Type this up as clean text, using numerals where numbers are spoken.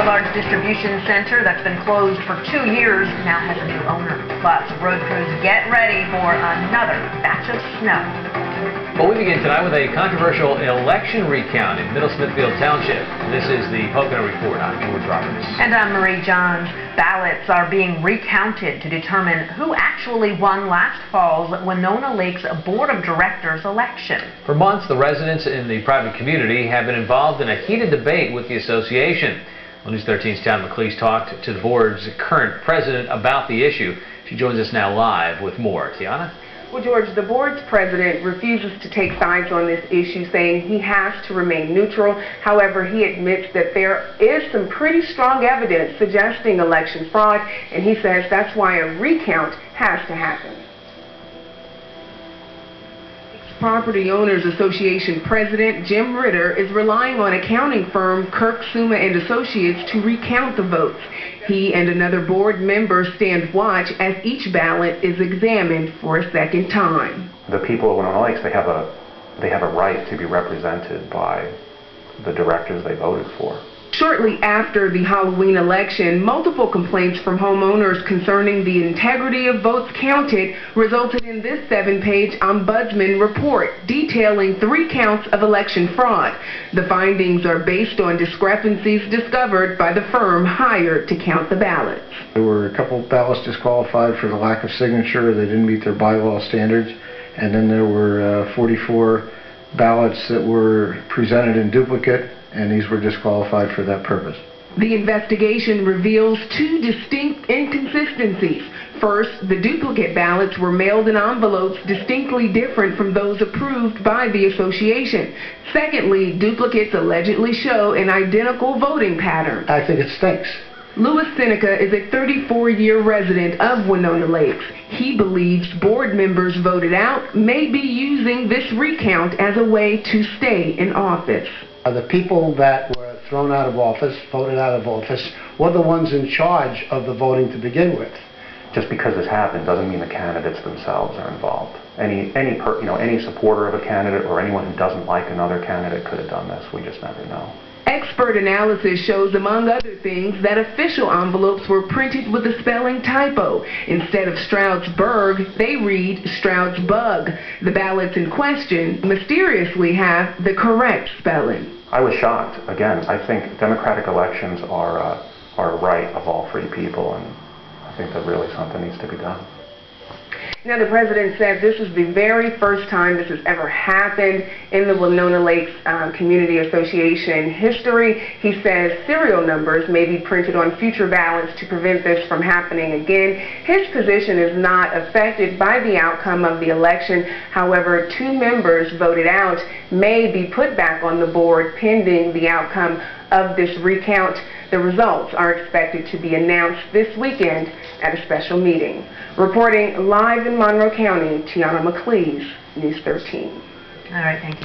A large distribution center that's been closed for 2 years now has a new owner. Plus, road crews get ready for another batch of snow. Well, we begin tonight with a controversial election recount in Middle Smithfield Township. This is the Pocono Report. I'm George Roberts. And I'm Marie Johns. Ballots are being recounted to determine who actually won last fall's Winona Lakes Board of Directors election. For months, the residents in the private community have been involved in a heated debate with the association. Well, News 13's Tiana McLeese talked to the board's current president about the issue. She joins us now live with more. Tiana? Well, George, the board's president refuses to take sides on this issue, saying he has to remain neutral. However, he admits that there is some pretty strong evidence suggesting election fraud, and he says that's why a recount has to happen. Property Owners Association President Jim Ritter is relying on accounting firm Kirk Suma and Associates to recount the votes. He and another board member stand watch as each ballot is examined for a second time. The people of Winona Lakes, they have a right to be represented by the directors they voted for. Shortly after the Halloween election, multiple complaints from homeowners concerning the integrity of votes counted resulted in this 7-page ombudsman report detailing 3 counts of election fraud. The findings are based on discrepancies discovered by the firm hired to count the ballots. There were a couple ballots disqualified for the lack of signature. They didn't meet their bylaw standards. And then there were 44 ballots that were presented in duplicate, and these were disqualified for that purpose. The investigation reveals 2 distinct inconsistencies. First, the duplicate ballots were mailed in envelopes distinctly different from those approved by the association. Secondly, duplicates allegedly show an identical voting pattern. I think it stinks. Louis Seneca is a 34-year resident of Winona Lakes. He believes board members voted out may be using this recount as a way to stay in office. The people that were thrown out of office, voted out of office, were the ones in charge of the voting to begin with. Just because this happened doesn't mean the candidates themselves are involved. Any supporter of a candidate or anyone who doesn't like another candidate could have done this. We just never know. Expert analysis shows, among other things, that official envelopes were printed with a spelling typo. Instead of Stroudsburg, they read Stroudsbug. The ballots in question mysteriously have the correct spelling. I was shocked. Again, I think democratic elections are a right of all free people, and I think that really something needs to be done. Now, the president said this is the very first time this has ever happened in the Winona Lakes Community Association history. He says serial numbers may be printed on future ballots to prevent this from happening again. His position is not affected by the outcome of the election. However, 2 members voted out may be put back on the board pending the outcome of this recount. The results are expected to be announced this weekend at a special meeting. Reporting live in Monroe County, Tiana McLeese, News 13. All right, thank you.